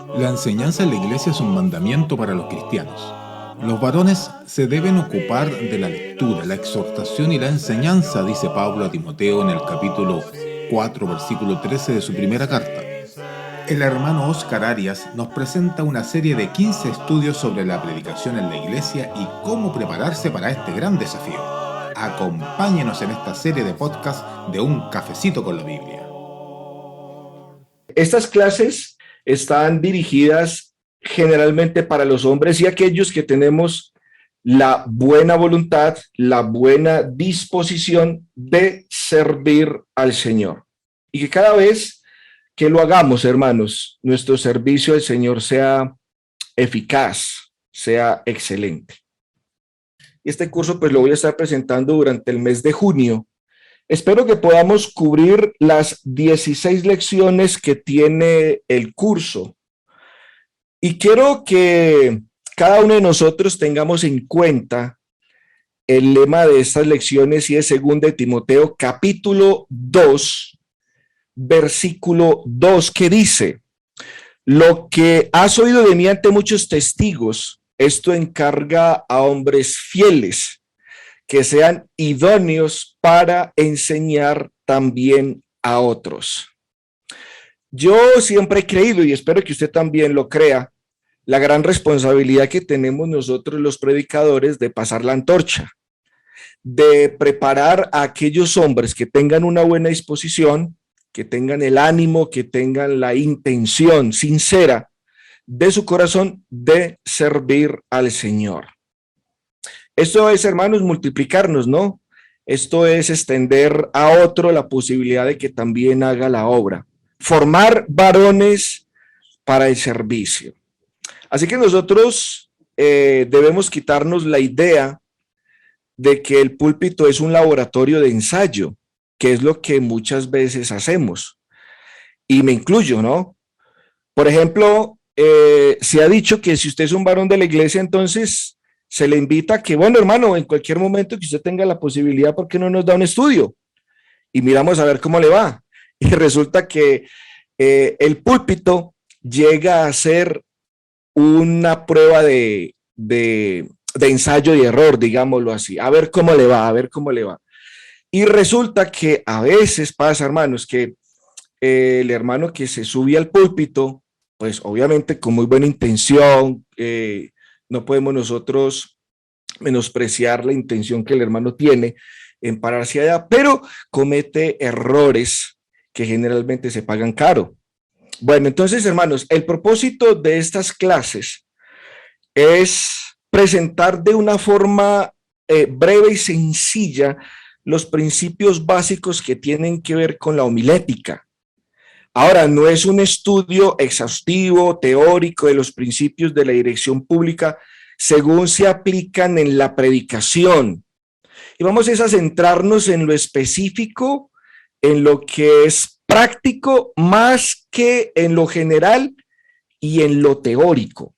La enseñanza en la iglesia es un mandamiento para los cristianos. Los varones se deben ocupar de la lectura, la exhortación y la enseñanza, dice Pablo a Timoteo en el capítulo 4, versículo 13 de su primera carta. El hermano Oscar Arias nos presenta una serie de 15 estudios sobre la predicación en la iglesia y cómo prepararse para este gran desafío. Acompáñenos en esta serie de podcast de Un Cafecito con la Biblia. Estas clases están dirigidas generalmente para los hombres y aquellos que tenemos la buena voluntad, la buena disposición de servir al Señor. Y que cada vez que lo hagamos, hermanos, nuestro servicio al Señor sea eficaz, sea excelente. Este curso pues lo voy a estar presentando durante el mes de junio. Espero que podamos cubrir las 16 lecciones que tiene el curso. Y quiero que cada uno de nosotros tengamos en cuenta el lema de estas lecciones, y es 2 de Timoteo, capítulo 2, versículo 2, que dice: lo que has oído de mí ante muchos testigos, esto encarga a hombres fieles, que sean idóneos para enseñar también a otros. Yo siempre he creído, y espero que usted también lo crea, la gran responsabilidad que tenemos nosotros los predicadores de pasar la antorcha, de preparar a aquellos hombres que tengan una buena disposición, que tengan el ánimo, que tengan la intención sincera de su corazón de servir al Señor. Esto es, hermanos, multiplicarnos, ¿no? Esto es extender a otro la posibilidad de que también haga la obra. Formar varones para el servicio. Así que nosotros debemos quitarnos la idea de que el púlpito es un laboratorio de ensayo, que es lo que muchas veces hacemos. Y me incluyo, ¿no? Por ejemplo, se ha dicho que si usted es un varón de la iglesia, entonces se le invita a que, bueno, hermano, en cualquier momento que usted tenga la posibilidad, ¿por qué no nos da un estudio? Y miramos a ver cómo le va. Y resulta que el púlpito llega a ser una prueba de ensayo y error, digámoslo así. A ver cómo le va, a ver cómo le va. Y resulta que a veces pasa, hermanos, que el hermano que se sube al púlpito, pues obviamente con muy buena intención, no podemos nosotros menospreciar la intención que el hermano tiene en pararse allá, pero comete errores que generalmente se pagan caro. Bueno, entonces, hermanos, el propósito de estas clases es presentar de una forma breve y sencilla los principios básicos que tienen que ver con la homilética. Ahora, no es un estudio exhaustivo, teórico de los principios de la dirección pública según se aplican en la predicación. Y vamos a centrarnos en lo específico, en lo que es práctico, más que en lo general y en lo teórico.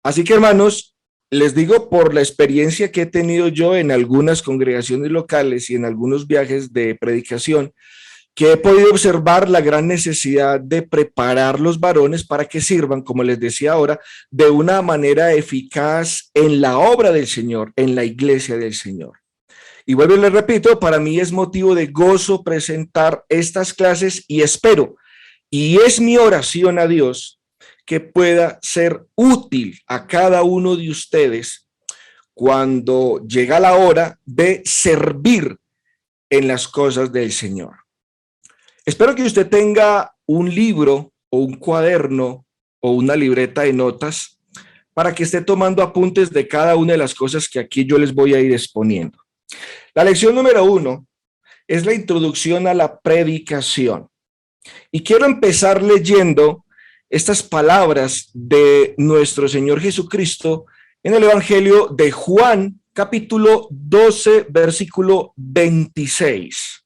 Así que, hermanos, les digo por la experiencia que he tenido yo en algunas congregaciones locales y en algunos viajes de predicación, que he podido observar la gran necesidad de preparar los varones para que sirvan, como les decía ahora, de una manera eficaz en la obra del Señor, en la iglesia del Señor. Y vuelvo y les repito, para mí es motivo de gozo presentar estas clases y espero, y es mi oración a Dios, que pueda ser útil a cada uno de ustedes cuando llega la hora de servir en las cosas del Señor. Espero que usted tenga un libro o un cuaderno o una libreta de notas para que esté tomando apuntes de cada una de las cosas que aquí yo les voy a ir exponiendo. La lección número 1 es la introducción a la predicación. Y quiero empezar leyendo estas palabras de nuestro Señor Jesucristo en el Evangelio de Juan, capítulo 12, versículo 26.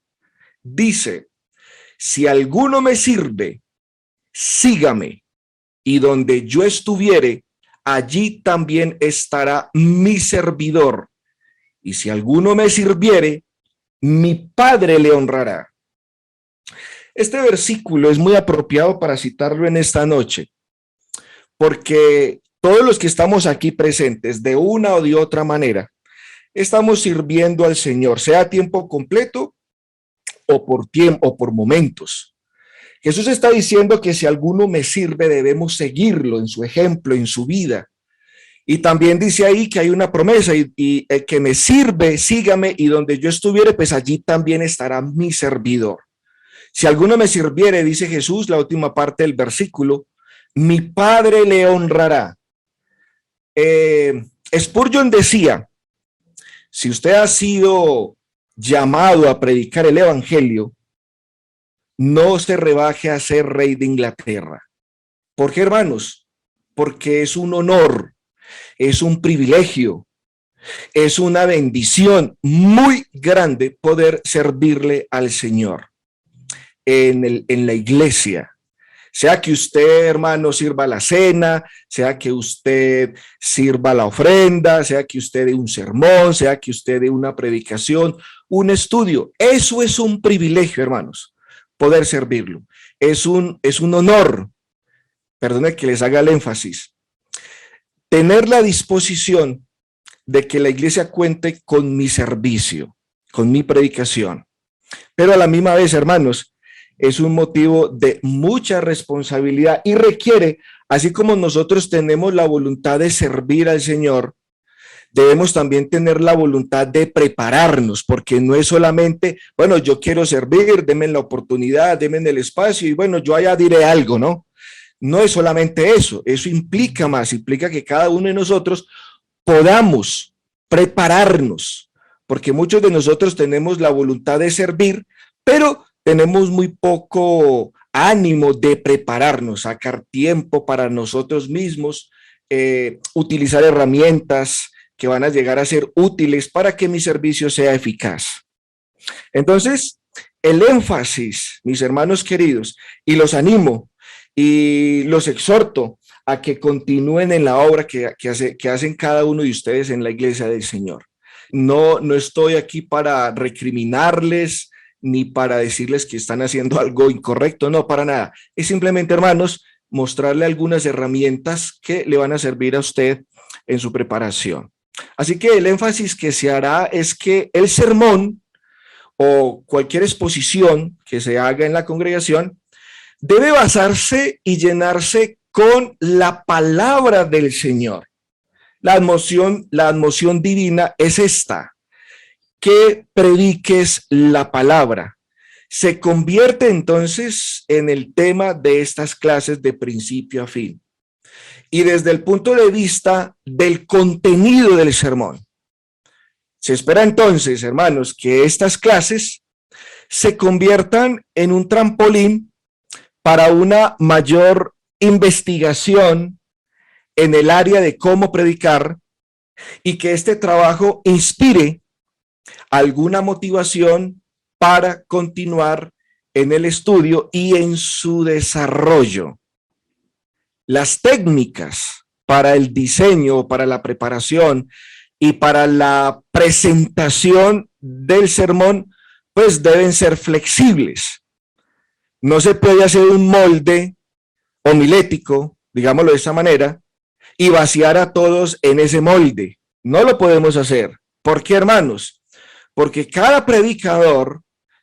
Dice: si alguno me sirve, sígame, y donde yo estuviere, allí también estará mi servidor. Y si alguno me sirviere, mi Padre le honrará. Este versículo es muy apropiado para citarlo en esta noche, porque todos los que estamos aquí presentes, de una o de otra manera, estamos sirviendo al Señor, sea a tiempo completo o por tiempo o por momentos. Jesús está diciendo que si alguno me sirve, debemos seguirlo en su ejemplo, en su vida. Y también dice ahí que hay una promesa y el que me sirve, sígame, y donde yo estuviere, pues allí también estará mi servidor. Si alguno me sirviere, dice Jesús, la última parte del versículo, mi Padre le honrará. Spurgeon decía, si usted ha sido llamado a predicar el evangelio, no se rebaje a ser rey de Inglaterra. ¿Por qué, hermanos? Porque es un honor, es un privilegio, es una bendición muy grande poder servirle al Señor en la iglesia. Sea que usted, hermano, sirva la cena, sea que usted sirva la ofrenda, sea que usted dé un sermón, sea que usted dé una predicación, un estudio. Eso es un privilegio, hermanos, poder servirlo. Es un honor, perdone que les haga el énfasis, tener la disposición de que la iglesia cuente con mi servicio, con mi predicación. Pero a la misma vez, hermanos, es un motivo de mucha responsabilidad y requiere, así como nosotros tenemos la voluntad de servir al Señor, debemos también tener la voluntad de prepararnos, porque no es solamente, bueno, yo quiero servir, denme la oportunidad, denme el espacio y bueno, yo allá diré algo, ¿no? No es solamente eso, eso implica más, implica que cada uno de nosotros podamos prepararnos, porque muchos de nosotros tenemos la voluntad de servir, pero tenemos muy poco ánimo de prepararnos, sacar tiempo para nosotros mismos, utilizar herramientas que van a llegar a ser útiles para que mi servicio sea eficaz. Entonces, el énfasis, mis hermanos queridos, y los animo y los exhorto a que continúen en la obra que hacen cada uno de ustedes en la iglesia del Señor. No estoy aquí para recriminarles, ni para decirles que están haciendo algo incorrecto, no, para nada. Es simplemente, hermanos, mostrarle algunas herramientas que le van a servir a usted en su preparación. Así que el énfasis que se hará es que el sermón o cualquier exposición que se haga en la congregación debe basarse y llenarse con la palabra del Señor. La admonición divina es esta: que prediques la palabra. Se convierte entonces en el tema de estas clases de principio a fin. Y desde el punto de vista del contenido del sermón, se espera entonces, hermanos, que estas clases se conviertan en un trampolín para una mayor investigación en el área de cómo predicar y que este trabajo inspire alguna motivación para continuar en el estudio y en su desarrollo. Las técnicas para el diseño, para la preparación y para la presentación del sermón, pues deben ser flexibles. No se puede hacer un molde homilético, digámoslo de esa manera, y vaciar a todos en ese molde. No lo podemos hacer. ¿Por qué, hermanos? Porque cada predicador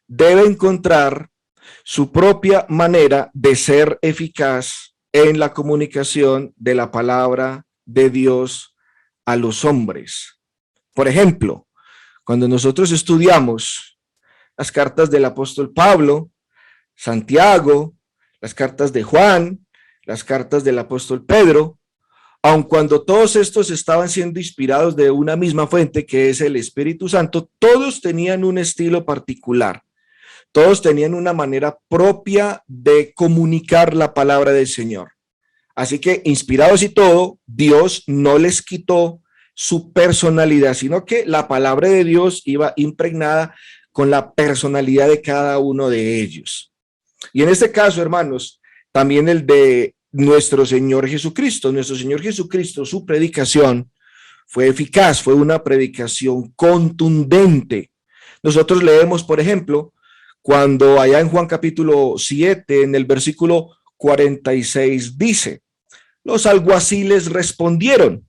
debe encontrar su propia manera de ser eficaz en la comunicación de la palabra de Dios a los hombres. Por ejemplo, cuando nosotros estudiamos las cartas del apóstol Pablo, Santiago, las cartas de Juan, las cartas del apóstol Pedro, aun cuando todos estos estaban siendo inspirados de una misma fuente, que es el Espíritu Santo, todos tenían un estilo particular. Todos tenían una manera propia de comunicar la palabra del Señor. Así que, inspirados y todo, Dios no les quitó su personalidad, sino que la palabra de Dios iba impregnada con la personalidad de cada uno de ellos. Y en este caso, hermanos, también el de nuestro Señor Jesucristo. Nuestro Señor Jesucristo, su predicación fue eficaz, fue una predicación contundente. Nosotros leemos, por ejemplo, cuando allá en Juan capítulo 7, en el versículo 46 dice, los alguaciles respondieron,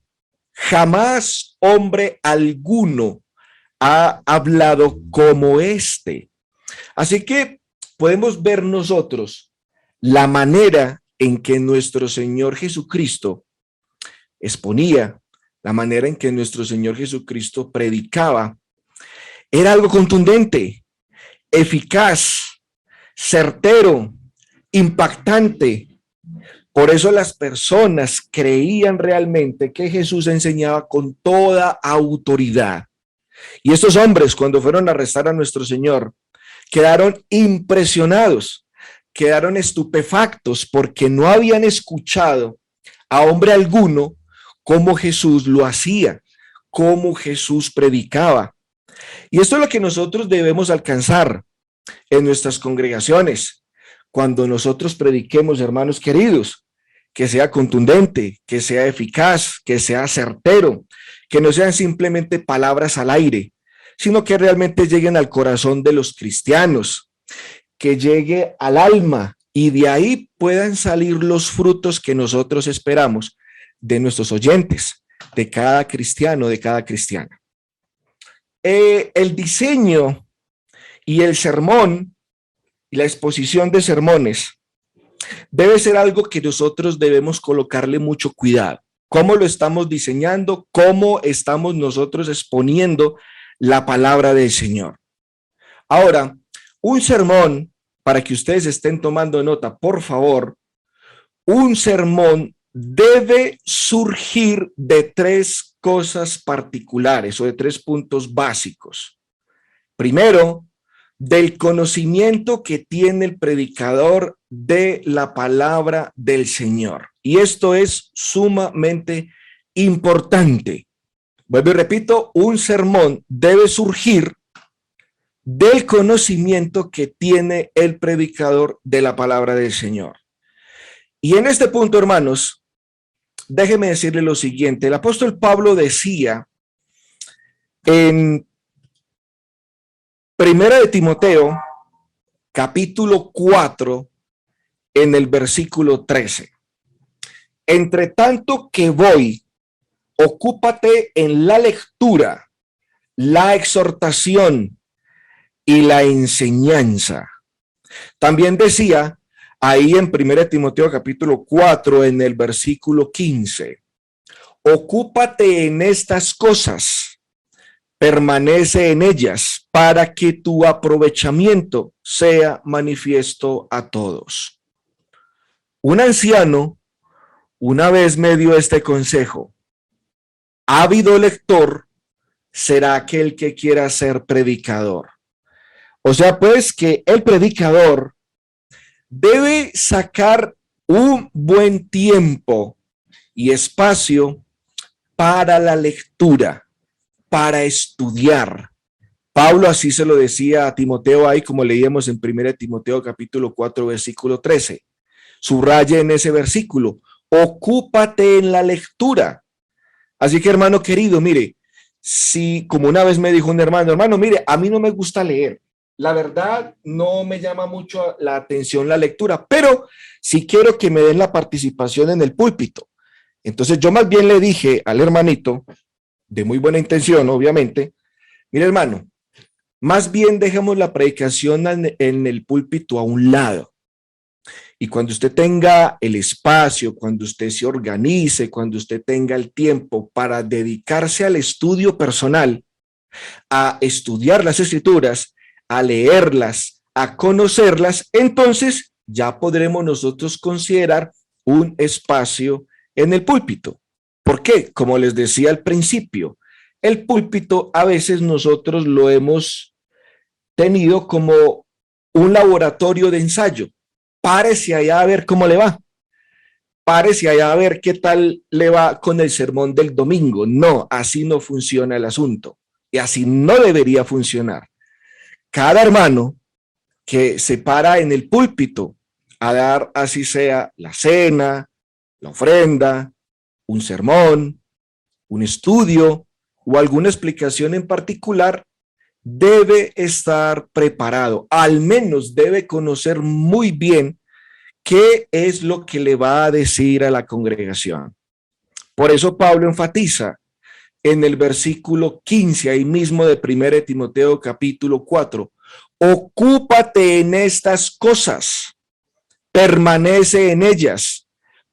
jamás hombre alguno ha hablado como este. Así que podemos ver nosotros la manera en que nuestro Señor Jesucristo exponía, la manera en que nuestro Señor Jesucristo predicaba, era algo contundente, eficaz, certero, impactante. Por eso las personas creían realmente que Jesús enseñaba con toda autoridad. Y estos hombres, cuando fueron a arrestar a nuestro Señor, quedaron impresionados, quedaron estupefactos porque no habían escuchado a hombre alguno cómo Jesús lo hacía, cómo Jesús predicaba. Y esto es lo que nosotros debemos alcanzar en nuestras congregaciones. Cuando nosotros prediquemos, hermanos queridos, que sea contundente, que sea eficaz, que sea certero, que no sean simplemente palabras al aire, sino que realmente lleguen al corazón de los cristianos, que llegue al alma y de ahí puedan salir los frutos que nosotros esperamos de nuestros oyentes, de cada cristiano, de cada cristiana. El diseño y el sermón y la exposición de sermones debe ser algo que nosotros debemos colocarle mucho cuidado. ¿Cómo lo estamos diseñando? ¿Cómo estamos nosotros exponiendo la palabra del Señor? Ahora, un sermón, para que ustedes estén tomando nota, por favor, un sermón debe surgir de tres cosas particulares o de tres puntos básicos. Primero, del conocimiento que tiene el predicador de la palabra del Señor. Y esto es sumamente importante. Vuelvo y repito, un sermón debe surgir del conocimiento que tiene el predicador de la palabra del Señor. Y en este punto, hermanos, déjeme decirle lo siguiente. El apóstol Pablo decía en Primera de Timoteo, capítulo 4, en el versículo 13. Entre tanto que voy, ocúpate en la lectura, la exhortación y la enseñanza. También decía ahí en 1 Timoteo capítulo 4 en el versículo 15, ocúpate en estas cosas, permanece en ellas para que tu aprovechamiento sea manifiesto a todos. Un anciano una vez me dio este consejo: ávido lector será aquel que quiera ser predicador. O sea, pues, que el predicador debe sacar un buen tiempo y espacio para la lectura, para estudiar. Pablo así se lo decía a Timoteo ahí, como leíamos en 1 Timoteo capítulo 4, versículo 13. Subraya en ese versículo, ocúpate en la lectura. Así que, hermano querido, mire, si como una vez me dijo un hermano, mire, a mí no me gusta leer. La verdad, no me llama mucho la atención la lectura, pero sí quiero que me den la participación en el púlpito. Entonces yo más bien le dije al hermanito, de muy buena intención, obviamente, mire, hermano, más bien dejemos la predicación en el púlpito a un lado. Y cuando usted tenga el espacio, cuando usted se organice, cuando usted tenga el tiempo para dedicarse al estudio personal, a estudiar las escrituras, a leerlas, a conocerlas, entonces ya podremos nosotros considerar un espacio en el púlpito. ¿Por qué? Como les decía al principio, el púlpito a veces nosotros lo hemos tenido como un laboratorio de ensayo. Párese allá a ver cómo le va. Párese allá a ver qué tal le va con el sermón del domingo. No, así no funciona el asunto. Y así no debería funcionar. Cada hermano que se para en el púlpito a dar, así sea, la cena, la ofrenda, un sermón, un estudio o alguna explicación en particular, debe estar preparado, al menos debe conocer muy bien qué es lo que le va a decir a la congregación. Por eso Pablo enfatiza en el versículo 15, ahí mismo de 1 Timoteo capítulo 4, ocúpate en estas cosas, permanece en ellas,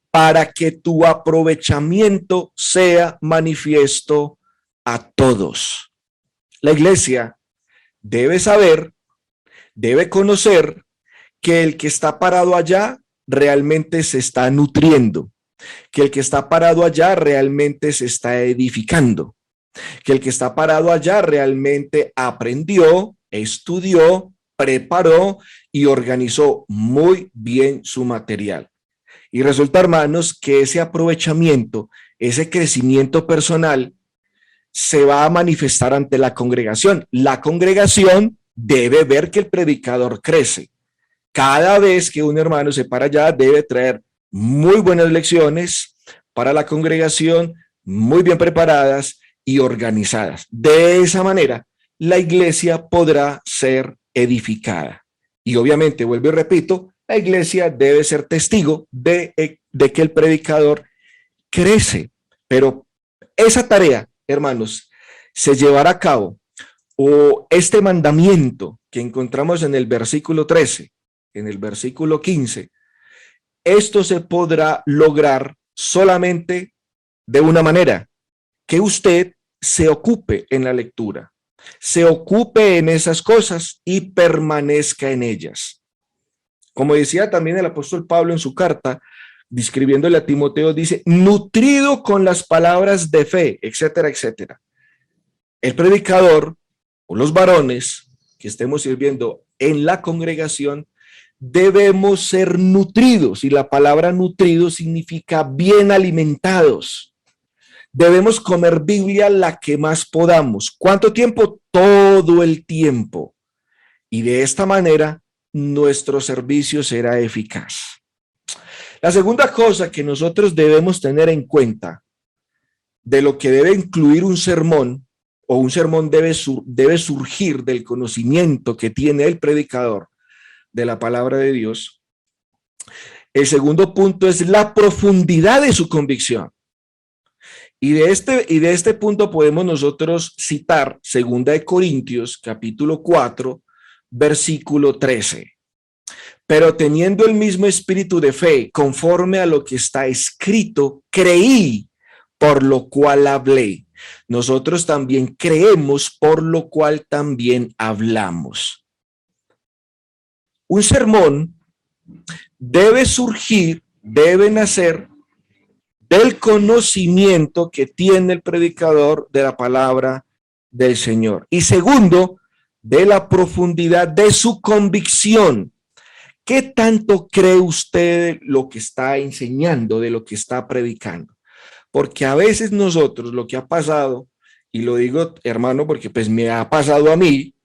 para que tu aprovechamiento sea manifiesto a todos. La iglesia debe saber, debe conocer que el que está parado allá realmente se está nutriendo, que el que está parado allá realmente se está edificando, que el que está parado allá realmente aprendió, estudió, preparó y organizó muy bien su material. Y resulta, hermanos, que ese aprovechamiento, ese crecimiento personal se va a manifestar ante la congregación. La congregación debe ver que el predicador crece. Cada vez que un hermano se para allá, debe traer muy buenas lecciones para la congregación, muy bien preparadas y organizadas. De esa manera, la iglesia podrá ser edificada. Y obviamente, vuelvo y repito, la iglesia debe ser testigo de que el predicador crece. Pero esa tarea, hermanos, se llevará a cabo, o este mandamiento que encontramos en el versículo 13, en el versículo 15, esto se podrá lograr solamente de una manera: que usted se ocupe en la lectura, se ocupe en esas cosas y permanezca en ellas. Como decía también el apóstol Pablo en su carta, describiéndole a Timoteo, dice, nutrido con las palabras de fe, etcétera, etcétera. El predicador o los varones que estemos sirviendo en la congregación debemos ser nutridos, y la palabra nutrido significa bien alimentados. Debemos comer Biblia la que más podamos. ¿Cuánto tiempo? Todo el tiempo. Y de esta manera nuestro servicio será eficaz. La segunda cosa que nosotros debemos tener en cuenta de lo que debe incluir un sermón, o un sermón debe surgir del conocimiento que tiene el predicador de la palabra de Dios. El segundo punto es la profundidad de su convicción. Y de este punto podemos nosotros citar 2 Corintios capítulo 4, versículo 13. Pero teniendo el mismo espíritu de fe, conforme a lo que está escrito, creí, por lo cual hablé. Nosotros también creemos, por lo cual también hablamos. Un sermón debe surgir, debe nacer del conocimiento que tiene el predicador de la palabra del Señor. Y segundo, de la profundidad de su convicción. ¿Qué tanto cree usted lo que está enseñando, de lo que está predicando? Porque a veces nosotros, lo que ha pasado, y lo digo, hermano, porque pues me ha pasado a mí,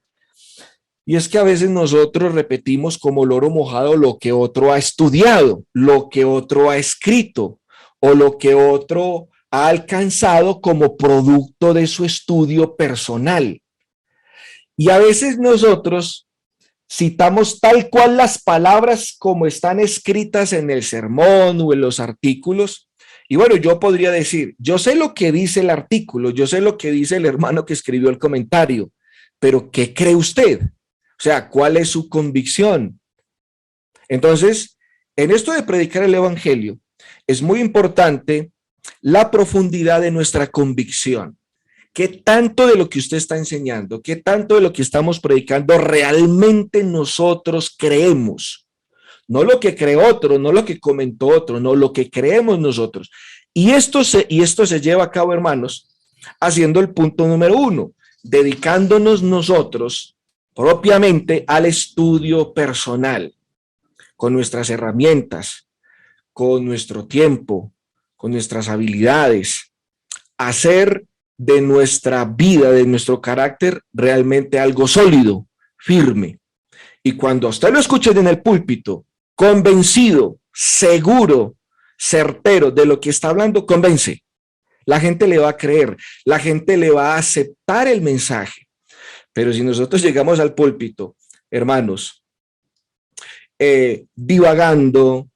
y es que a veces nosotros repetimos como loro mojado lo que otro ha estudiado, lo que otro ha escrito, o lo que otro ha alcanzado como producto de su estudio personal. Y a veces nosotros citamos tal cual las palabras como están escritas en el sermón o en los artículos. Y bueno, yo podría decir, yo sé lo que dice el artículo, yo sé lo que dice el hermano que escribió el comentario, pero ¿qué cree usted? O sea, ¿cuál es su convicción? Entonces, en esto de predicar el evangelio, es muy importante la profundidad de nuestra convicción. ¿Qué tanto de lo que usted está enseñando, qué tanto de lo que estamos predicando realmente nosotros creemos? No lo que cree otro, no lo que comentó otro, no lo que creemos nosotros. Y esto se lleva a cabo, hermanos, haciendo el punto número 1, dedicándonos nosotros propiamente al estudio personal, con nuestras herramientas, con nuestro tiempo, con nuestras habilidades, hacer de nuestra vida, de nuestro carácter, realmente algo sólido, firme. Y cuando usted lo escuche en el púlpito, convencido, seguro, certero de lo que está hablando, convence. La gente le va a creer, la gente le va a aceptar el mensaje. Pero si nosotros llegamos al púlpito, hermanos, divagando,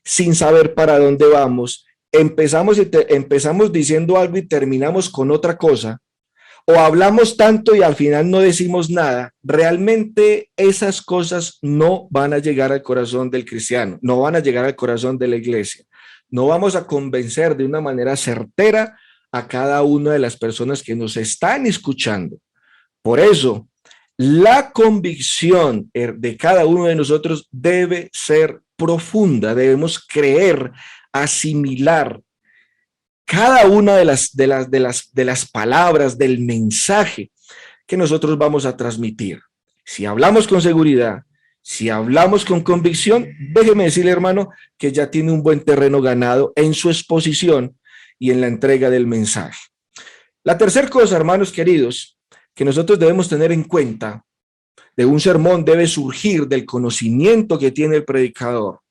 sin saber para dónde vamos, empezamos diciendo algo y terminamos con otra cosa, o hablamos tanto y al final no decimos nada, realmente esas cosas no van a llegar al corazón del cristiano, no van a llegar al corazón de la iglesia. No vamos a convencer de una manera certera a cada una de las personas que nos están escuchando. Por eso, la convicción de cada uno de nosotros debe ser profunda. Debemos creer, asimilar cada una de las palabras del mensaje que nosotros vamos a transmitir. Si hablamos con seguridad, si hablamos con convicción, déjeme decirle, hermano, que ya tiene un buen terreno ganado en su exposición y en la entrega del mensaje. La tercera cosa, hermanos queridos, que nosotros debemos tener en cuenta de un sermón debe surgir del conocimiento que tiene el predicador,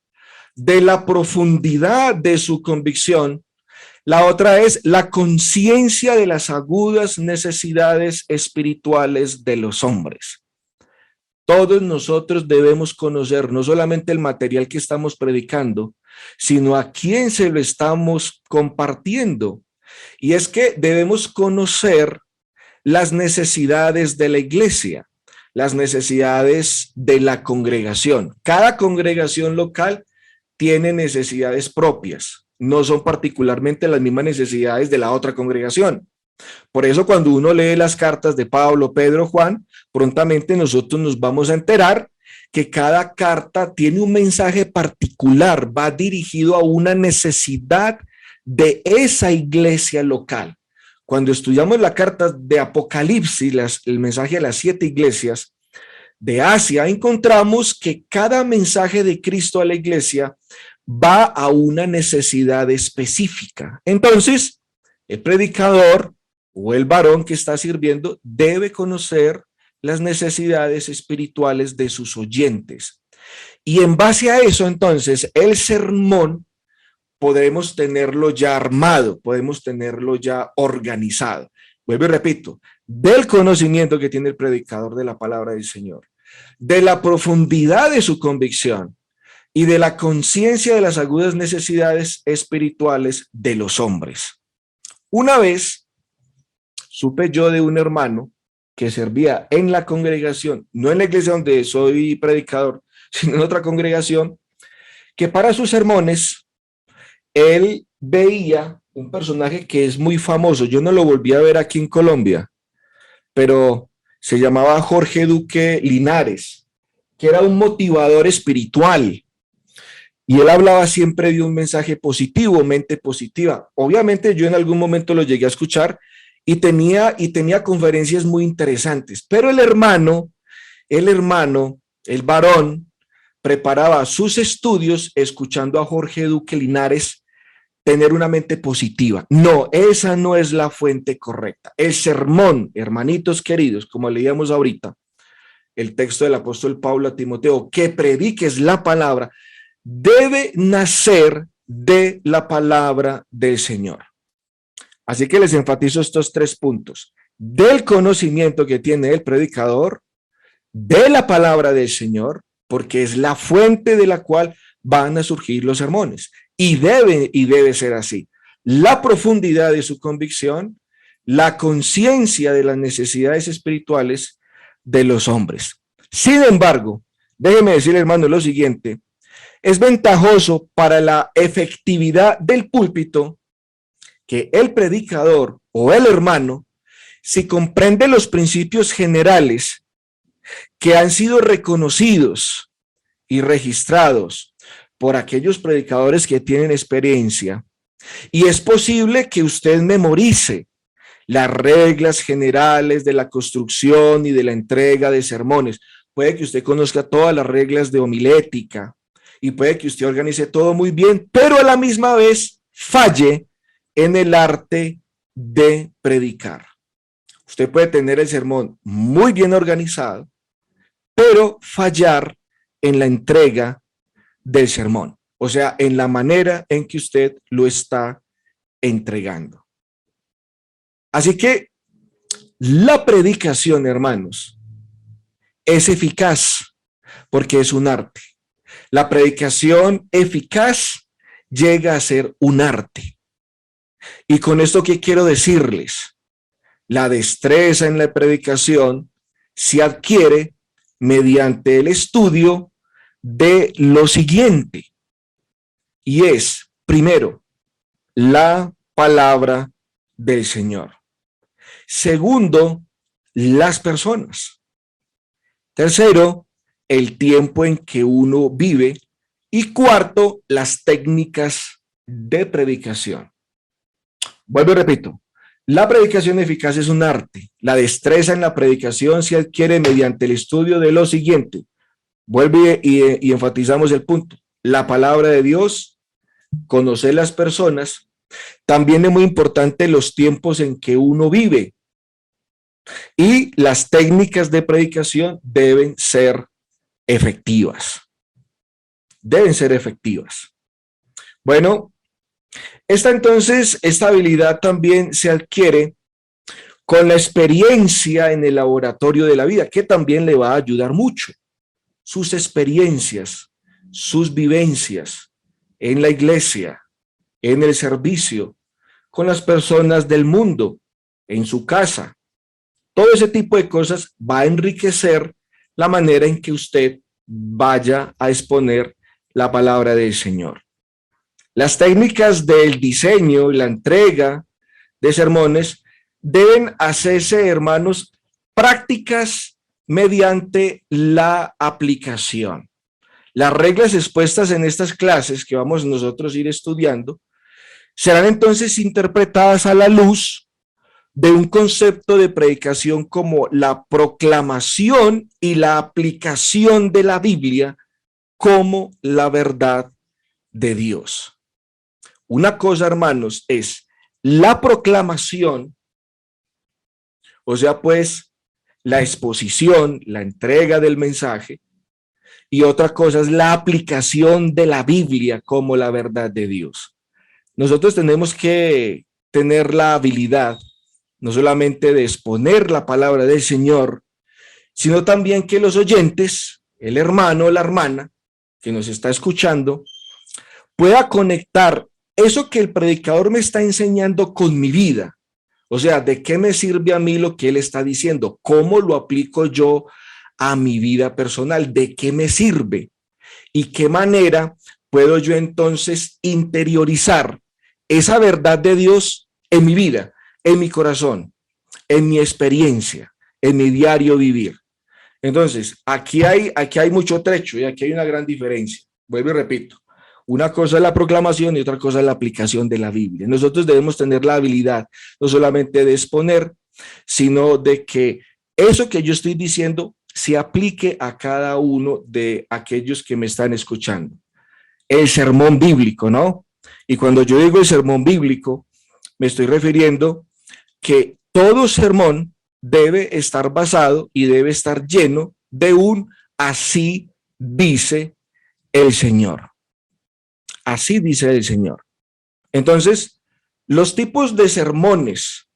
de la profundidad de su convicción. La otra es la conciencia de las agudas necesidades espirituales de los hombres. Todos nosotros debemos conocer no solamente el material que estamos predicando, sino a quién se lo estamos compartiendo. Y es que debemos conocer las necesidades de la iglesia, las necesidades de la congregación. Cada congregación local tiene necesidades propias, no son particularmente las mismas necesidades de la otra congregación. Por eso cuando uno lee las cartas de Pablo, Pedro, Juan, prontamente nosotros nos vamos a enterar que cada carta tiene un mensaje particular, va dirigido a una necesidad de esa iglesia local. Cuando estudiamos la carta de Apocalipsis, el mensaje a las 7 iglesias de Asia, encontramos que cada mensaje de Cristo a la iglesia va a una necesidad específica. Entonces, el predicador o el varón que está sirviendo debe conocer las necesidades espirituales de sus oyentes. Y en base a eso, entonces, el sermón podemos tenerlo ya armado, podemos tenerlo ya organizado. Vuelvo y repito, del conocimiento que tiene el predicador de la palabra del Señor, de la profundidad de su convicción y de la conciencia de las agudas necesidades espirituales de los hombres. Una vez supe yo de un hermano que servía en la congregación, no en la iglesia donde soy predicador, sino en otra congregación, que para sus sermones él veía un personaje que es muy famoso. Yo no lo volví a ver aquí en Colombia, pero se llamaba Jorge Duque Linares, que era un motivador espiritual. Y él hablaba siempre de un mensaje positivo, mente positiva. Obviamente yo en algún momento lo llegué a escuchar y tenía conferencias muy interesantes. Pero el varón, preparaba sus estudios escuchando a Jorge Duque Linares tener una mente positiva. No, esa no es la fuente correcta. El sermón, hermanitos queridos, como leíamos ahorita, el texto del apóstol Pablo a Timoteo, que prediques la palabra, debe nacer de la palabra del Señor. Así que les enfatizo estos 3 puntos: del conocimiento que tiene el predicador, de la palabra del Señor, porque es la fuente de la cual van a surgir los sermones. Y debe ser así. La profundidad de su convicción, la conciencia de las necesidades espirituales de los hombres. Sin embargo, déjeme decirle, hermano, lo siguiente: es ventajoso para la efectividad del púlpito que el predicador o el hermano, si comprende los principios generales que han sido reconocidos y registrados por aquellos predicadores que tienen experiencia, y es posible que usted memorice las reglas generales de la construcción y de la entrega de sermones. Puede que usted conozca todas las reglas de homilética y puede que usted organice todo muy bien, pero a la misma vez falle en el arte de predicar. Usted puede tener el sermón muy bien organizado, pero fallar en la entrega del sermón, o sea, en la manera en que usted lo está entregando. Así que La predicación, hermanos, es eficaz porque es un arte. La predicación eficaz llega a ser un arte. Y con esto, ¿qué quiero decirles? La destreza en la predicación se adquiere mediante el estudio de lo siguiente, y es, primero, la palabra del Señor. Segundo, las personas. Tercero, el tiempo en que uno vive. Y cuarto, las técnicas de predicación. Vuelvo y repito, la predicación eficaz es un arte. La destreza en la predicación se adquiere mediante el estudio de lo siguiente. Vuelve y enfatizamos el punto. La palabra de Dios, conocer las personas. También es muy importante los tiempos en que uno vive. Y las técnicas de predicación deben ser efectivas. Deben ser efectivas. Bueno, esta habilidad también se adquiere con la experiencia en el laboratorio de la vida, que también le va a ayudar mucho. Sus experiencias, sus vivencias en la iglesia, en el servicio, con las personas del mundo, en su casa. Todo ese tipo de cosas va a enriquecer la manera en que usted vaya a exponer la palabra del Señor. Las técnicas del diseño y la entrega de sermones deben hacerse, hermanos, prácticas mediante la aplicación. Las reglas expuestas en estas clases que vamos nosotros a ir estudiando serán entonces interpretadas a la luz de un concepto de predicación como la proclamación y la aplicación de la Biblia como la verdad de Dios. Una cosa, hermanos, es la proclamación, o sea, pues, la exposición, la entrega del mensaje, y otra cosa es la aplicación de la Biblia como la verdad de Dios. Nosotros tenemos que tener la habilidad, no solamente de exponer la palabra del Señor, sino también que los oyentes, el hermano o la hermana que nos está escuchando, pueda conectar eso que el predicador me está enseñando con mi vida. O sea, ¿de qué me sirve a mí lo que él está diciendo? ¿Cómo lo aplico yo a mi vida personal? ¿De qué me sirve? ¿Y qué manera puedo yo entonces interiorizar esa verdad de Dios en mi vida, en mi corazón, en mi experiencia, en mi diario vivir? Entonces, aquí hay mucho trecho y aquí hay una gran diferencia. Vuelvo y repito. Una cosa es la proclamación y otra cosa es la aplicación de la Biblia. Nosotros debemos tener la habilidad no solamente de exponer, sino de que eso que yo estoy diciendo se aplique a cada uno de aquellos que me están escuchando. El sermón bíblico, ¿no? Y cuando yo digo el sermón bíblico, me estoy refiriendo que todo sermón debe estar basado y debe estar lleno de un así dice el Señor. Así dice el Señor. Entonces, los tipos de sermones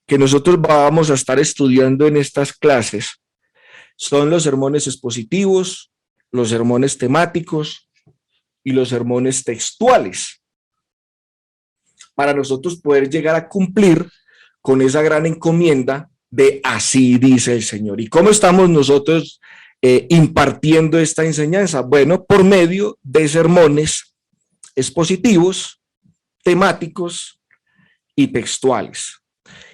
que nosotros vamos a estar estudiando en estas clases son los sermones expositivos, los sermones temáticos y los sermones textuales. Para nosotros poder llegar a cumplir con esa gran encomienda de así dice el Señor. ¿Y cómo estamos nosotros impartiendo esta enseñanza? Bueno, por medio de sermones expositivos, temáticos y textuales.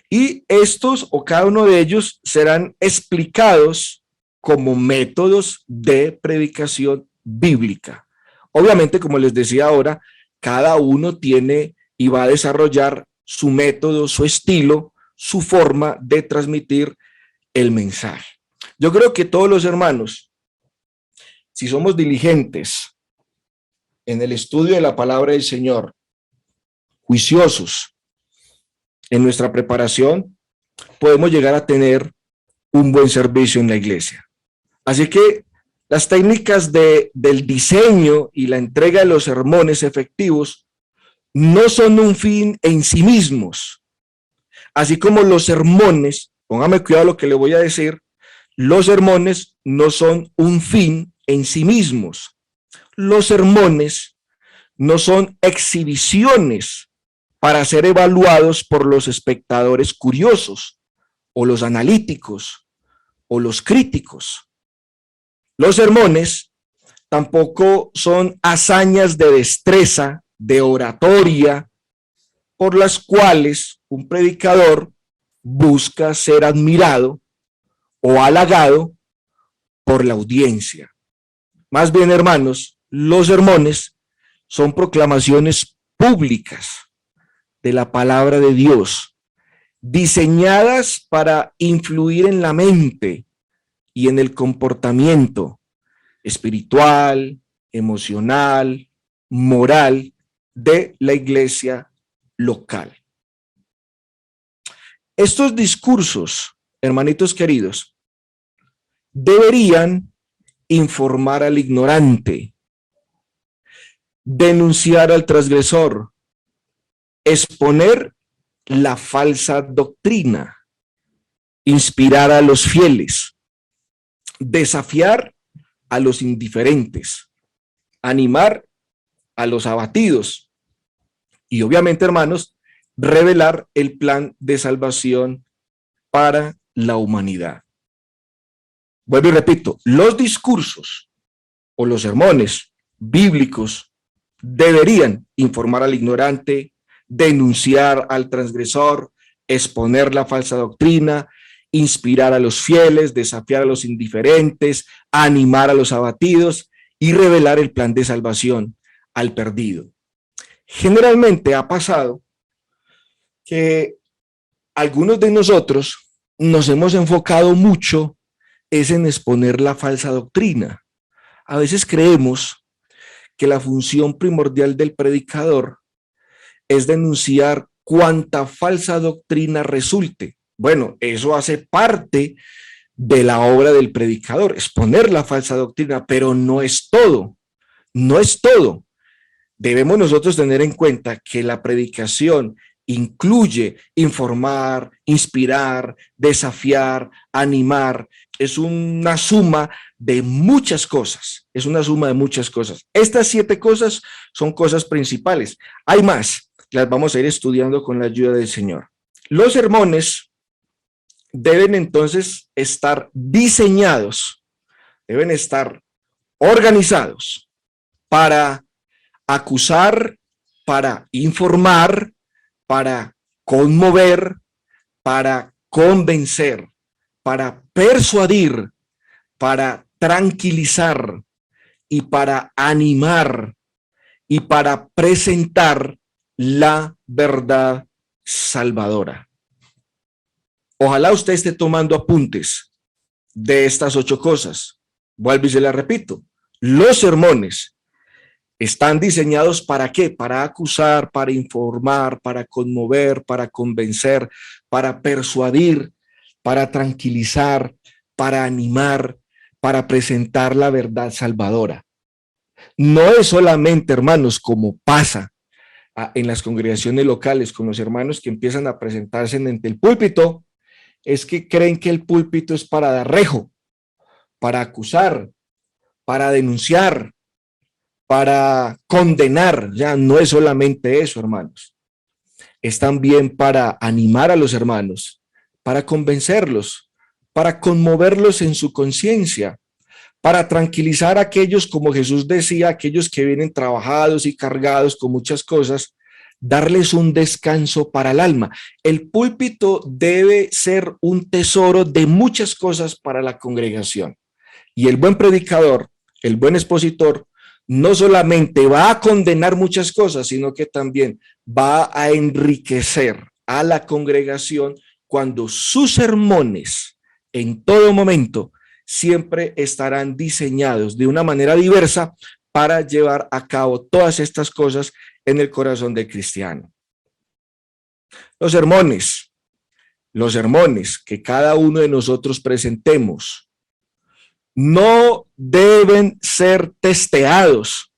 Y estos o cada uno de ellos serán explicados como métodos de predicación bíblica. Obviamente, como les decía ahora, cada uno tiene y va a desarrollar su método, su estilo, su forma de transmitir el mensaje. Yo creo que todos los hermanos, si somos diligentes en el estudio de la palabra del Señor, juiciosos en nuestra preparación, podemos llegar a tener un buen servicio en la iglesia. Así que las técnicas del diseño y la entrega de los sermones efectivos no son un fin en sí mismos, así como los sermones póngame cuidado lo que le voy a decir, los sermones no son un fin en sí mismos. Los sermones no son exhibiciones para ser evaluados por los espectadores curiosos o los analíticos o los críticos. Los sermones tampoco son hazañas de destreza, de oratoria, por las cuales un predicador busca ser admirado o halagado por la audiencia. Más bien, hermanos, los sermones son proclamaciones públicas de la palabra de Dios, diseñadas para influir en la mente y en el comportamiento espiritual, emocional, moral de la iglesia local. Estos discursos, hermanitos queridos, deberían informar al ignorante, denunciar al transgresor, exponer la falsa doctrina, inspirar a los fieles, desafiar a los indiferentes, animar a los abatidos y obviamente, hermanos, revelar el plan de salvación para la humanidad. Vuelvo y repito, los discursos o los sermones bíblicos deberían informar al ignorante, denunciar al transgresor, exponer la falsa doctrina, inspirar a los fieles, desafiar a los indiferentes, animar a los abatidos y revelar el plan de salvación al perdido. Generalmente ha pasado que algunos de nosotros nos hemos enfocado mucho en exponer la falsa doctrina. A veces creemos que la función primordial del predicador es denunciar cuanta falsa doctrina resulte. Bueno, eso hace parte de la obra del predicador, exponer la falsa doctrina, pero no es todo, no es todo. Debemos nosotros tener en cuenta que la predicación incluye informar, inspirar, desafiar, animar. Es una suma de muchas cosas, es una suma de muchas cosas. Estas 7 cosas son cosas principales. Hay más, las vamos a ir estudiando con la ayuda del Señor. Los sermones deben entonces estar diseñados, deben estar organizados para acusar, para informar, para conmover, para convencer, para persuadir, para tranquilizar y para animar y para presentar la verdad salvadora. Ojalá usted esté tomando apuntes de estas 8 cosas. Vuelvo y se la repito. Los sermones están diseñados ¿para qué? Para acusar, para informar, para conmover, para convencer, para persuadir, para tranquilizar, para animar, para presentar la verdad salvadora. No es solamente, hermanos, como pasa en las congregaciones locales con los hermanos que empiezan a presentarse ante el púlpito, es que creen que el púlpito es para dar rejo, para acusar, para denunciar, para condenar. Ya no es solamente eso, hermanos. Es también para animar a los hermanos, para convencerlos, para conmoverlos en su conciencia, para tranquilizar a aquellos, como Jesús decía, aquellos que vienen trabajados y cargados con muchas cosas, darles un descanso para el alma. El púlpito debe ser un tesoro de muchas cosas para la congregación. Y el buen predicador, el buen expositor, no solamente va a condenar muchas cosas, sino que también va a enriquecer a la congregación cuando sus sermones en todo momento siempre estarán diseñados de una manera diversa para llevar a cabo todas estas cosas en el corazón del cristiano. Los sermones que cada uno de nosotros presentemos no deben ser testeados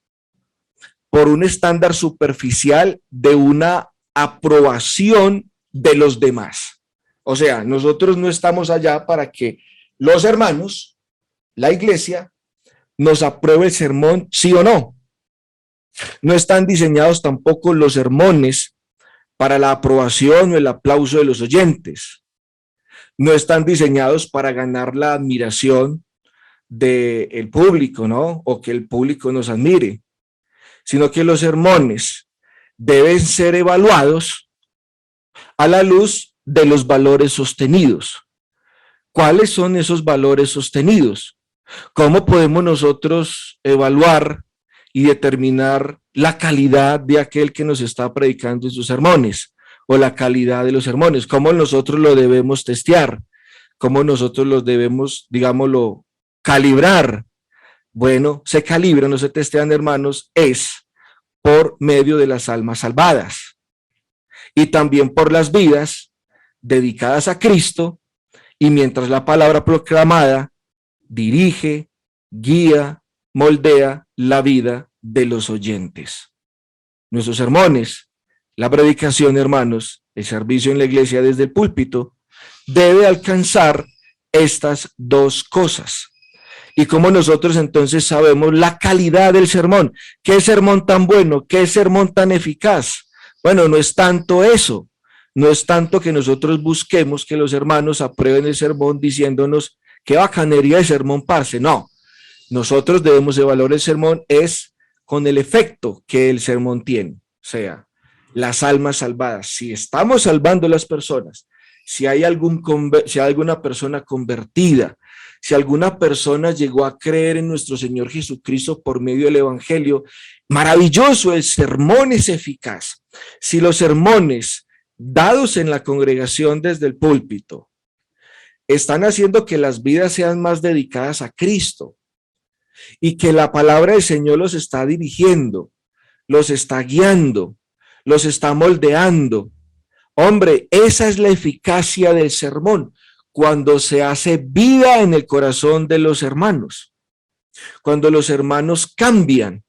por un estándar superficial de una aprobación de los demás. O sea, nosotros no estamos allá para que los hermanos, la iglesia, nos apruebe el sermón sí o no. No están diseñados tampoco los sermones para la aprobación o el aplauso de los oyentes. No están diseñados para ganar la admiración del público, ¿no? O que el público nos admire, sino que los sermones deben ser evaluados a la luz de los valores sostenidos. ¿Cuáles son esos valores sostenidos? ¿Cómo podemos nosotros evaluar y determinar la calidad de aquel que nos está predicando en sus sermones o la calidad de los sermones? ¿Cómo nosotros lo debemos testear? ¿Cómo nosotros los debemos, digámoslo, calibrar? Bueno, se calibran, no se testean, hermanos, es por medio de las almas salvadas y también por las vidas dedicadas a Cristo, y mientras la palabra proclamada dirige, guía, moldea la vida de los oyentes. Nuestros sermones, la predicación, hermanos, el servicio en la iglesia desde el púlpito, debe alcanzar estas dos cosas. Y como nosotros entonces sabemos la calidad del sermón, qué sermón tan bueno, qué sermón tan eficaz. Bueno, no es tanto eso, no es tanto que nosotros busquemos que los hermanos aprueben el sermón diciéndonos qué bacanería de sermón, parce. No, nosotros debemos evaluar el sermón es con el efecto que el sermón tiene, o sea, las almas salvadas. Si estamos salvando a las personas, si hay alguna persona convertida, si alguna persona llegó a creer en nuestro Señor Jesucristo por medio del Evangelio, maravilloso, el sermón es eficaz. Si los sermones dados en la congregación desde el púlpito están haciendo que las vidas sean más dedicadas a Cristo y que la palabra del Señor los está dirigiendo, los está guiando, los está moldeando. Hombre, esa es la eficacia del sermón, cuando se hace vida en el corazón de los hermanos, cuando los hermanos cambian.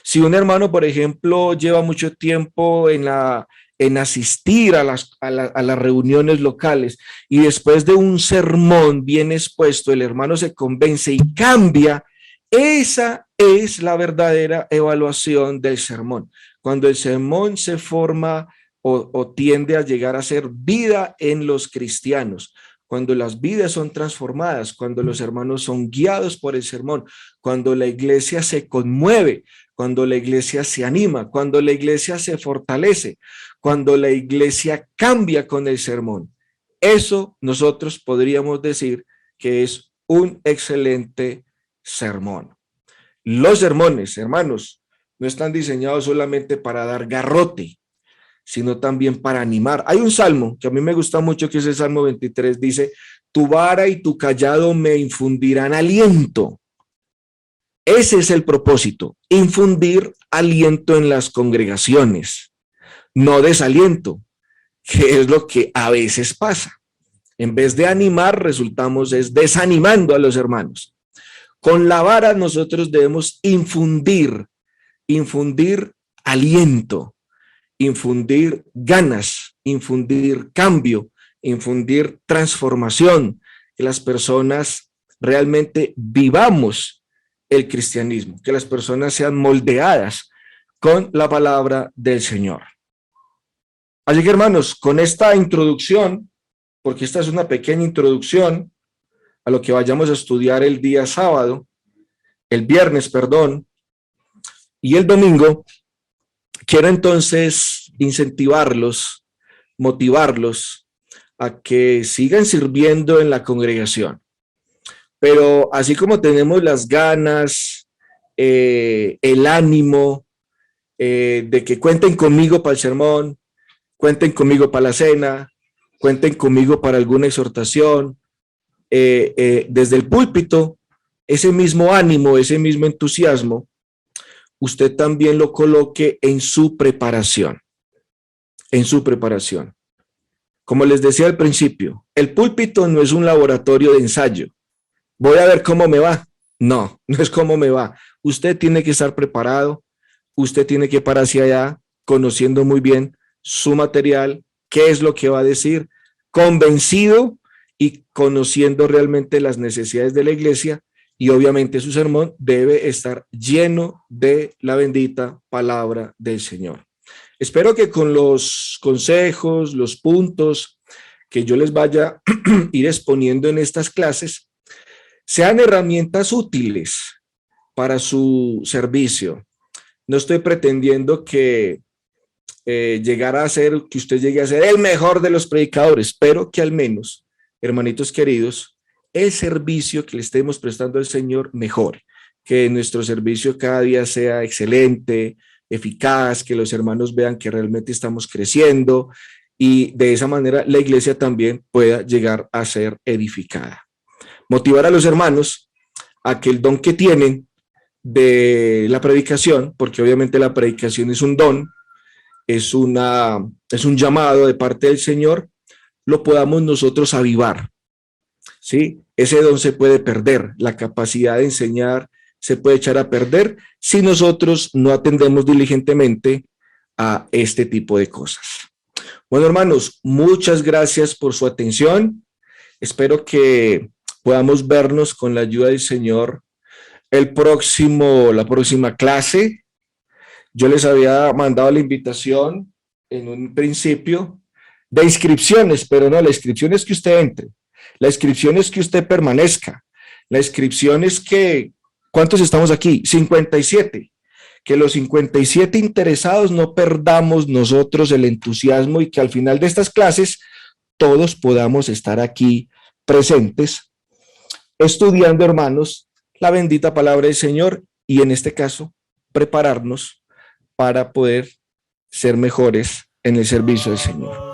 Si un hermano, por ejemplo, lleva mucho tiempo en asistir a las reuniones locales y después de un sermón bien expuesto, el hermano se convence y cambia, esa es la verdadera evaluación del sermón. Cuando el sermón se forma o tiende a llegar a ser vida en los cristianos, cuando las vidas son transformadas, cuando los hermanos son guiados por el sermón, cuando la iglesia se conmueve, cuando la iglesia se anima, cuando la iglesia se fortalece, cuando la iglesia cambia con el sermón. Eso nosotros podríamos decir que es un excelente sermón. Los sermones, hermanos, no están diseñados solamente para dar garrote, sino también para animar. Hay un salmo que a mí me gusta mucho, que es el Salmo 23, dice: tu vara y tu cayado me infundirán aliento. Ese es el propósito, infundir aliento en las congregaciones, no desaliento, que es lo que a veces pasa. En vez de animar, resultamos desanimando a los hermanos. Con la vara nosotros debemos infundir aliento, infundir ganas, infundir cambio, infundir transformación, que las personas realmente vivamos el cristianismo, que las personas sean moldeadas con la palabra del Señor. Así que, hermanos, con esta introducción, porque esta es una pequeña introducción a lo que vayamos a estudiar el viernes, y el domingo, quiero entonces incentivarlos, motivarlos a que sigan sirviendo en la congregación. Pero así como tenemos las ganas, el ánimo de que cuenten conmigo para el sermón, cuenten conmigo para la cena, cuenten conmigo para alguna exhortación, desde el púlpito, ese mismo ánimo, ese mismo entusiasmo, usted también lo coloque en su preparación, Como les decía al principio, el púlpito no es un laboratorio de ensayo. Voy a ver cómo me va. No, no es cómo me va. Usted tiene que estar preparado, usted tiene que pararse allá conociendo muy bien su material, qué es lo que va a decir, convencido y conociendo realmente las necesidades de la iglesia, y obviamente su sermón debe estar lleno de la bendita palabra del Señor. Espero que con los consejos, los puntos que yo les vaya a ir exponiendo en estas clases, sean herramientas útiles para su servicio. No estoy pretendiendo que que usted llegue a ser el mejor de los predicadores, pero que al menos, hermanitos queridos, el servicio que le estemos prestando al Señor mejore, que nuestro servicio cada día sea excelente, eficaz, que los hermanos vean que realmente estamos creciendo y de esa manera la iglesia también pueda llegar a ser edificada. Motivar a los hermanos a que el don que tienen de la predicación, porque obviamente la predicación es un don, es un llamado de parte del Señor, lo podamos nosotros avivar, ¿sí? Ese don se puede perder, la capacidad de enseñar se puede echar a perder si nosotros no atendemos diligentemente a este tipo de cosas. Bueno, hermanos, muchas gracias por su atención. Espero que podamos vernos con la ayuda del Señor la próxima clase. Yo les había mandado la invitación en un principio de inscripciones, pero no, la inscripción es que usted entre, la inscripción es que usted permanezca, la inscripción es que, ¿cuántos estamos aquí? 57, que los 57 interesados no perdamos nosotros el entusiasmo y que al final de estas clases todos podamos estar aquí presentes, estudiando, hermanos, la bendita palabra del Señor y en este caso, prepararnos para poder ser mejores en el servicio del Señor.